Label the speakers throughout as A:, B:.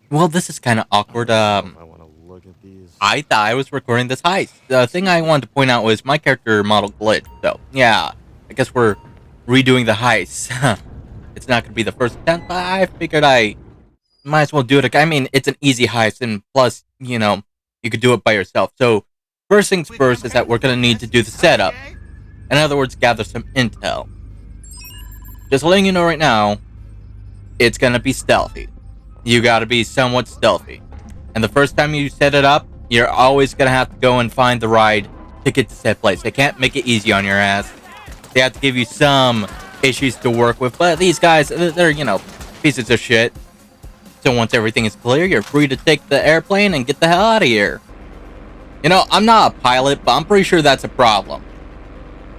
A: Well, this is kind of awkward.
B: I don't know if I want to look at these.
A: I thought I was recording this heist. The thing I wanted to point out was my character model glitched. So, yeah, I guess we're redoing the heist. It's not going to be the first attempt, but I figured I might as well do it. I mean, it's an easy heist, and plus, you could do it by yourself. So, first things first is that we're going to need to do the setup. In other words, gather some intel. Just letting you know right now, it's going to be stealthy. You got to be somewhat stealthy. And the first time you set it up, you're always going to have to go and find the ride ticket to said place. They can't make it easy on your ass. They have to give you some issues to work with. But these guys, they're, pieces of shit. So once everything is clear, you're free to take the airplane and get the hell out of here. I'm not a pilot, but I'm pretty sure that's a problem.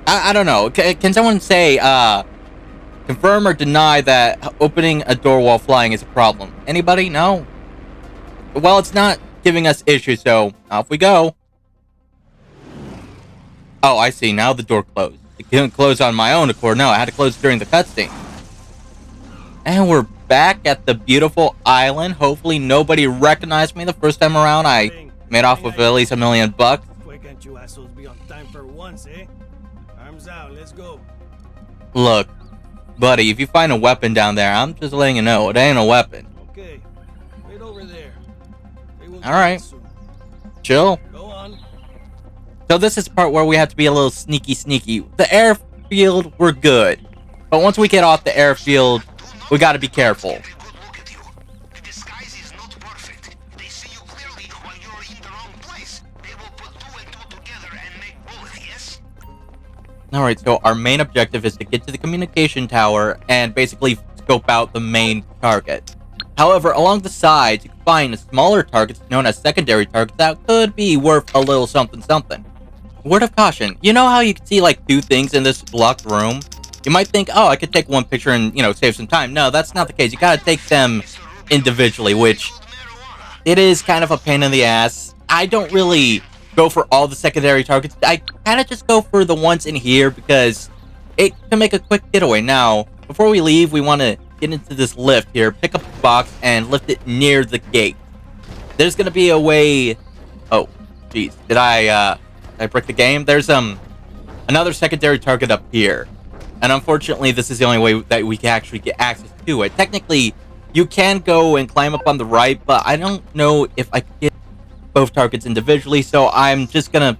A: I don't know. Can someone say, confirm or deny that opening a door while flying is a problem? Anybody? No? Well, it's not giving us issues, so off we go. Oh, I see. Now the door closed. It couldn't close on my own accord. No, I had to close during the cutscene. And we're back at the beautiful island. Hopefully nobody recognized me the first time around. I made off with at least $1 million.
C: Why can't you assholes be on time for once, eh? Arms out, let's go.
A: Look, buddy, if you find a weapon down there, I'm just letting you know, it ain't a weapon.
C: Okay, wait over there. They will
A: Alright,
C: soon.
A: chill.
C: Go on.
A: So this is the part where we have to be a little sneaky. The airfield, we're good. But once we get off the airfield, we gotta be careful. Alright, so our main objective is to get to the communication tower and basically scope out the main target. However, along the sides, you can find smaller targets known as secondary targets that could be worth a little something. Word of caution, you know how you can see like two things in this locked room? You might think, oh, I could take one picture and, save some time. No, that's not the case. You gotta take them individually, which it is kind of a pain in the ass. I don't really go for all the secondary targets. I kind of just go for the ones in here because it can make a quick getaway. Now, before we leave, we want to get into this lift here, pick up the box, and lift it near the gate. There's gonna be a way. Oh, jeez, did I break the game? There's another secondary target up here, and unfortunately, this is the only way that we can actually get access to it. Technically, you can go and climb up on the right, but I don't know if I can get both targets individually, so I'm just gonna,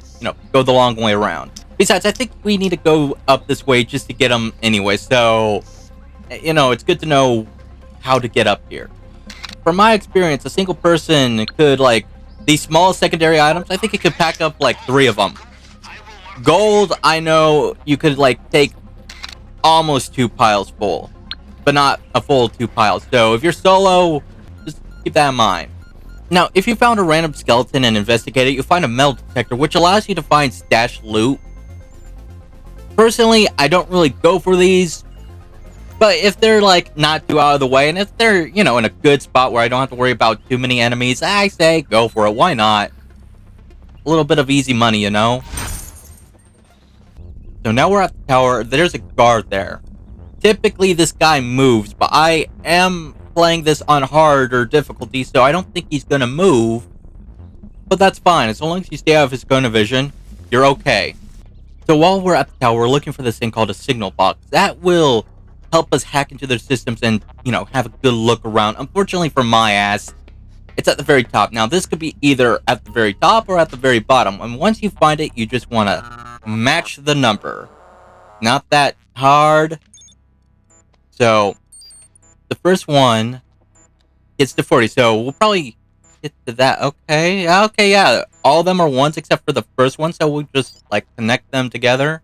A: go the long way around. Besides, I think we need to go up this way just to get them anyway, so, it's good to know how to get up here. From my experience, a single person could, these small secondary items, I think it could pack up, 3 of them. Gold, I know you could, take almost 2 piles full, but not a full 2 piles. So if you're solo, just keep that in mind. Now, if you found a random skeleton and investigate it, you'll find a metal detector, which allows you to find stashed loot. Personally, I don't really go for these, but if they're, not too out of the way, and if they're, in a good spot where I don't have to worry about too many enemies, I say go for it. Why not? A little bit of easy money, So now we're at the tower. There's a guard there. Typically, this guy moves, but I am playing this on hard or difficulty, so I don't think he's gonna move. But that's fine. As long as you stay out of his cone of vision, you're okay. So while we're at the tower, we're looking for this thing called a signal box. That will help us hack into their systems and, have a good look around. Unfortunately for my ass, it's at the very top. Now, this could be either at the very top or at the very bottom. And once you find it, you just want to match the number. Not that hard. So, the first one gets to 40. So, we'll probably get to that. Okay. Okay, yeah. All of them are ones except for the first one. So, we'll just, connect them together.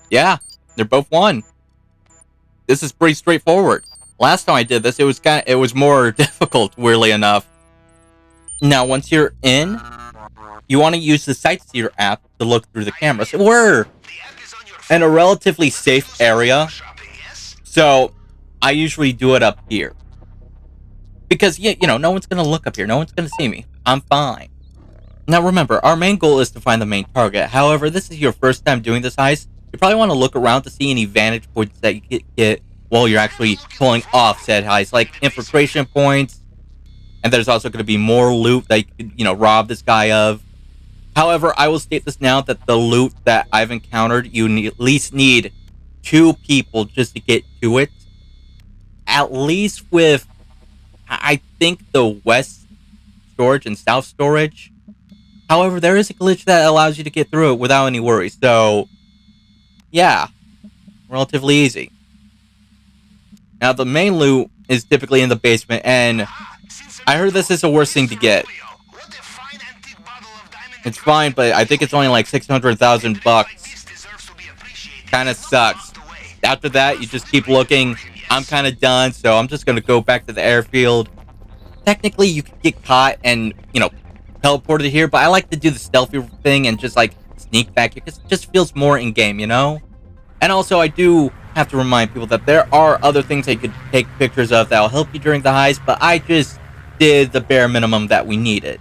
A: Yeah. They're both one. This is pretty straightforward. Last time I did this, it was more difficult, weirdly enough. Now, once you're in, you want to use the Sightseer app to look through the cameras. We're in a relatively safe area, so I usually do it up here. Because, no one's going to look up here. No one's going to see me. I'm fine. Now, remember, our main goal is to find the main target. However, this is your first time doing this heist. You probably want to look around to see any vantage points that you get while you're actually pulling off said heists, like infiltration points, and there's also going to be more loot that you could, rob this guy of. However, I will state this now that the loot that I've encountered, you at least need 2 people just to get to it. At least with, I think, the west storage and south storage. However, there is a glitch that allows you to get through it without any worries. So, yeah, relatively easy. Now, the main loot is typically in the basement, and I heard this is the worst thing to get. It's fine, but I think it's only like 600,000 bucks. Kinda sucks. After that, you just keep looking. I'm kinda done, so I'm just gonna go back to the airfield. Technically, you could get caught and, teleported here, but I like to do the stealthy thing and just, sneak back here, because it just feels more in-game, And also, I do have to remind people that there are other things that you could take pictures of that will help you during the heist, but I just did the bare minimum that we needed.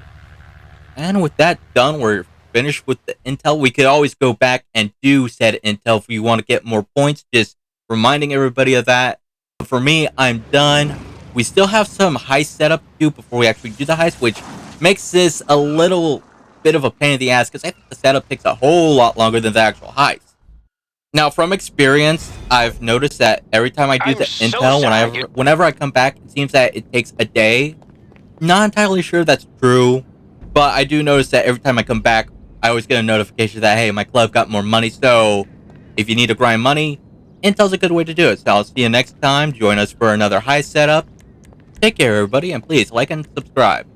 A: And with that done, we're finished with the intel. We could always go back and do said intel if you want to get more points, just reminding everybody of that. But for me, I'm done. We still have some heist setup to do before we actually do the heist, which makes this a little bit of a pain in the ass, because I think the setup takes a whole lot longer than the actual heist. Now, from experience, I've noticed that every time I do the intel, whenever I come back, it seems that it takes a day. Not entirely sure that's true, but I do notice that every time I come back, I always get a notification that, hey, my club got more money. So if you need to grind money, intel's a good way to do it. So I'll see you next time. Join us for another heist setup. Take care, everybody, and please like and subscribe.